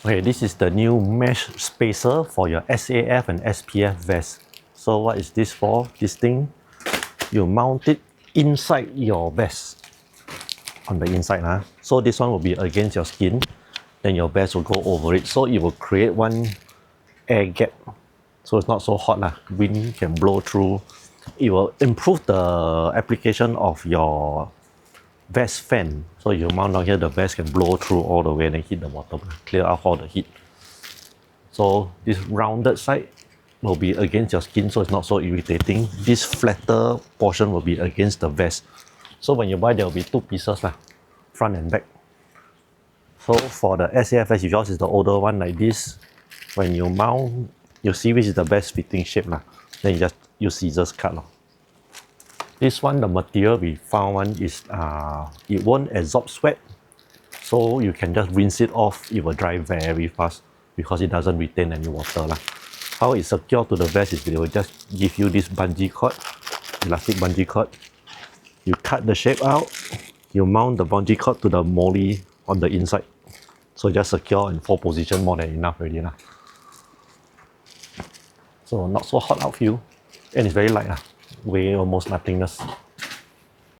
Okay, this is the new mesh spacer for your SAF and SPF vest. So what is this for? This thing, you mount it inside your vest. On the inside, so this one will be against your skin, then your vest will go over it, so it will create one air gap, so it's not so hot. Wind can blow through. It will improve the application of your vest fan. So you mount down here, the vest can blow through all the way and then hit the bottom, clear out all the heat. So this rounded side will be against your skin, so it's not so irritating. This flatter portion will be against the vest. So when you buy, there will be two pieces, front and back. So for the SAF vest, if yours is the older one like this, when you mount, you see which is the best fitting shape. Then you just use scissors cut. This one, the material we found one is, it won't absorb sweat. So you can just rinse it off, it will dry very fast because it doesn't retain any water. How it's secure to the vest is they will just give you this bungee cord, elastic bungee cord. You cut the shape out, you mount the bungee cord to the molly on the inside. So just secure in 4 position, more than enough already. So not so hot outfield, and it's very light, weigh almost nothingness.